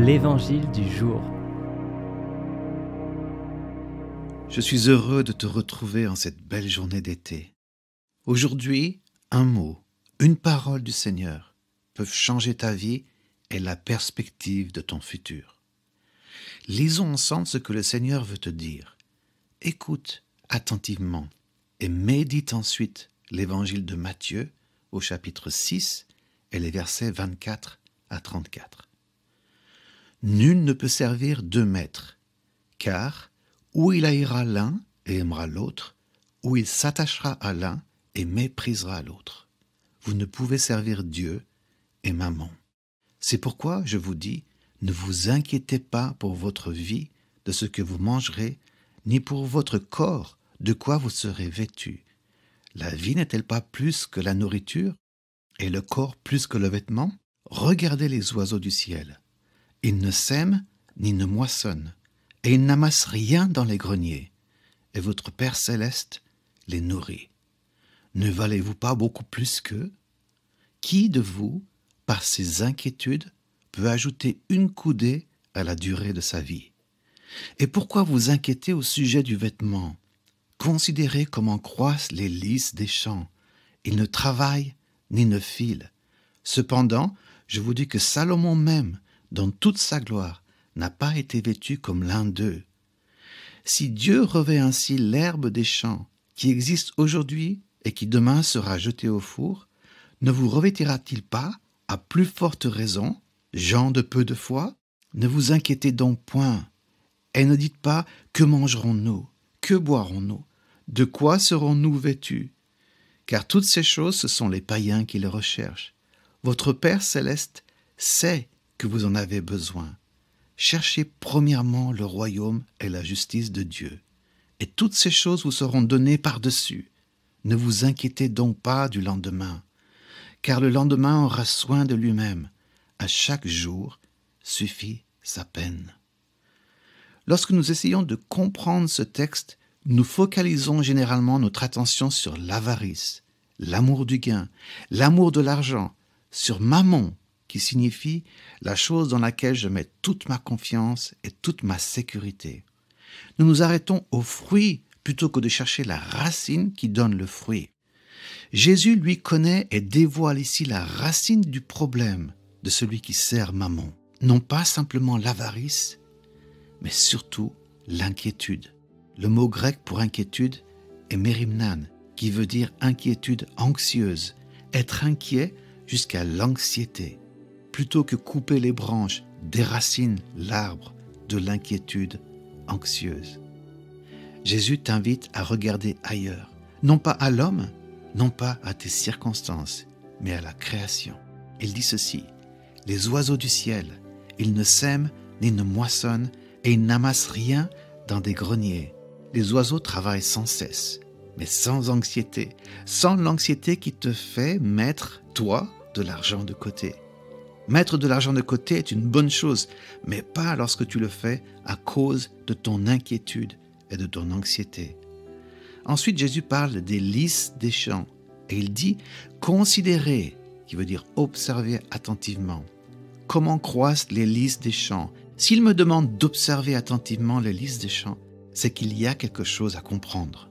l'Évangile du jour. Je suis heureux de te retrouver en cette belle journée d'été. Aujourd'hui, un mot, une parole du Seigneur peuvent changer ta vie et la perspective de ton futur. Lisons ensemble ce que le Seigneur veut te dire. Écoute attentivement et médite ensuite l'Évangile de Matthieu au chapitre 6 et les versets 24 à 34. Nul ne peut servir deux maîtres, car ou il haïra l'un et aimera l'autre, ou il s'attachera à l'un et méprisera l'autre. Vous ne pouvez servir Dieu et Mammon. C'est pourquoi je vous dis, ne vous inquiétez pas pour votre vie de ce que vous mangerez, ni pour votre corps de quoi vous serez vêtus. La vie n'est-elle pas plus que la nourriture, et le corps plus que le vêtement? Regardez les oiseaux du ciel. Ils ne sèment ni ne moissonnent, et ils n'amassent rien dans les greniers, et votre Père céleste les nourrit. Ne valez-vous pas beaucoup plus qu'eux? Qui de vous, par ses inquiétudes, peut ajouter une coudée à la durée de sa vie? Et pourquoi vous inquiétez au sujet du vêtement? Considérez comment croissent les lys des champs. Ils ne travaillent ni ne filent. Cependant, je vous dis que Salomon même, dans toute sa gloire, n'a pas été vêtu comme l'un d'eux. Si Dieu revêt ainsi l'herbe des champs, qui existe aujourd'hui et qui demain sera jetée au four, ne vous revêtira-t-il pas, à plus forte raison, gens de peu de foi? Ne vous inquiétez donc point, et ne dites pas « Que mangerons-nous? Que boirons-nous? De quoi serons-nous vêtus ?» Car toutes ces choses, ce sont les païens qui les recherchent. Votre Père céleste sait que vous en avez besoin. Cherchez premièrement le royaume et la justice de Dieu, et toutes ces choses vous seront données par-dessus. Ne vous inquiétez donc pas du lendemain, car le lendemain aura soin de lui-même. À chaque jour suffit sa peine. Lorsque nous essayons de comprendre ce texte, nous focalisons généralement notre attention sur l'avarice, l'amour du gain, l'amour de l'argent, sur Mammon, qui signifie la chose dans laquelle je mets toute ma confiance et toute ma sécurité. Nous nous arrêtons au fruit plutôt que de chercher la racine qui donne le fruit. Jésus, lui, connaît et dévoile ici la racine du problème de celui qui sert Mammon. Non pas simplement l'avarice, mais surtout l'inquiétude. Le mot grec pour inquiétude est mérimnan, qui veut dire inquiétude anxieuse, être inquiet jusqu'à l'anxiété. Plutôt que couper les branches, déracine l'arbre de l'inquiétude anxieuse. Jésus t'invite à regarder ailleurs, non pas à l'homme, non pas à tes circonstances, mais à la création. Il dit ceci, « Les oiseaux du ciel, ils ne sèment ni ne moissonnent, et ils n'amassent rien dans des greniers. Les oiseaux travaillent sans cesse, mais sans anxiété, sans l'anxiété qui te fait mettre, toi, de l'argent de côté. » Mettre de l'argent de côté est une bonne chose, mais pas lorsque tu le fais à cause de ton inquiétude et de ton anxiété. Ensuite, Jésus parle des lys des champs, et il dit « considérez », qui veut dire observer attentivement. Comment croissent les lys des champs? S'il me demande d'observer attentivement les lys des champs, c'est qu'il y a quelque chose à comprendre.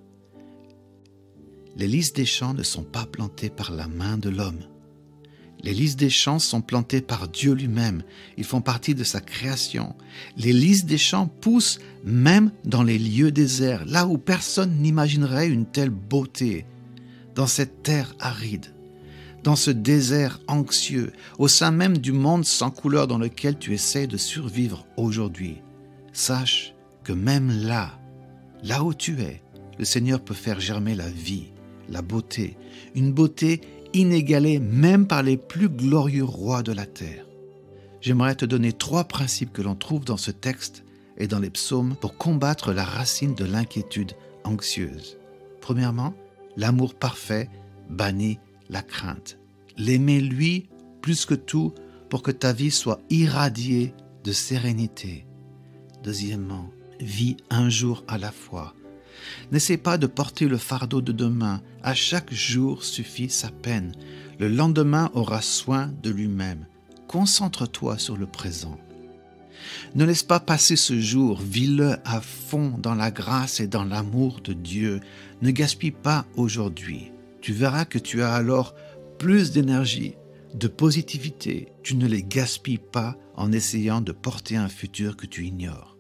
Les lys des champs ne sont pas plantés par la main de l'homme. Les lys des champs sont plantés par Dieu lui-même. Ils font partie de sa création. Les lys des champs poussent même dans les lieux déserts, là où personne n'imaginerait une telle beauté. Dans cette terre aride, dans ce désert anxieux, au sein même du monde sans couleur dans lequel tu essaies de survivre aujourd'hui. Sache que même là où tu es, le Seigneur peut faire germer la vie, la beauté, une beauté inégalée même par les plus glorieux rois de la terre. J'aimerais te donner 3 principes que l'on trouve dans ce texte et dans les psaumes pour combattre la racine de l'inquiétude anxieuse. Premièrement, l'amour parfait bannit la crainte. L'aimer lui plus que tout pour que ta vie soit irradiée de sérénité. Deuxièmement, vis un jour à la fois. N'essaie pas de porter le fardeau de demain. À chaque jour suffit sa peine. Le lendemain aura soin de lui-même. Concentre-toi sur le présent. Ne laisse pas passer ce jour, vis-le à fond dans la grâce et dans l'amour de Dieu. Ne gaspille pas aujourd'hui. Tu verras que tu as alors plus d'énergie, de positivité. Tu ne les gaspilles pas en essayant de porter un futur que tu ignores.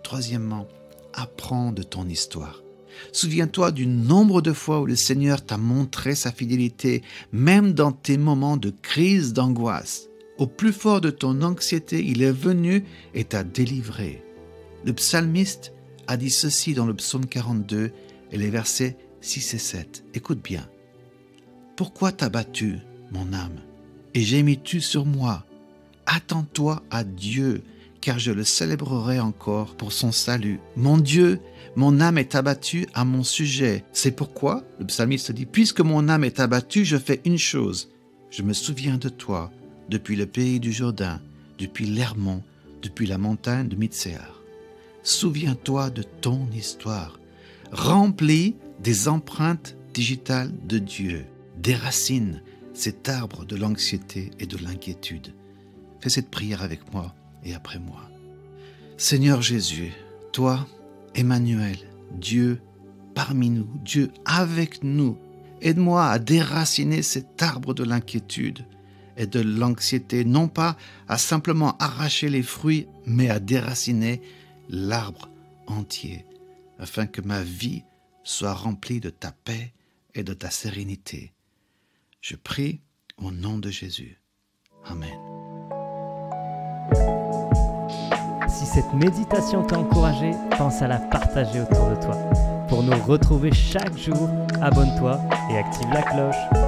Troisièmement, apprends de ton histoire. Souviens-toi du nombre de fois où le Seigneur t'a montré sa fidélité, même dans tes moments de crise, d'angoisse. Au plus fort de ton anxiété, il est venu et t'a délivré. Le psalmiste a dit ceci dans le psaume 42 et les versets 6 et 7. Écoute bien. « Pourquoi t'as battu, mon âme, et gémis-tu sur moi? Attends-toi à Dieu, car je le célébrerai encore pour son salut. Mon Dieu, mon âme est abattue à mon sujet. C'est pourquoi, le psalmiste dit, puisque mon âme est abattue, je fais une chose. Je me souviens de toi, depuis le pays du Jourdain, depuis l'Hermon, depuis la montagne de Mitsehar. Souviens-toi de ton histoire. Remplis des empreintes digitales de Dieu. Déracine cet arbre de l'anxiété et de l'inquiétude. Fais cette prière avec moi et après moi. Seigneur Jésus, toi, Emmanuel, Dieu parmi nous, Dieu avec nous, aide-moi à déraciner cet arbre de l'inquiétude et de l'anxiété, non pas à simplement arracher les fruits, mais à déraciner l'arbre entier, afin que ma vie soit remplie de ta paix et de ta sérénité. Je prie au nom de Jésus. Amen. Si cette méditation t'a encouragé, pense à la partager autour de toi. Pour nous retrouver chaque jour, abonne-toi et active la cloche.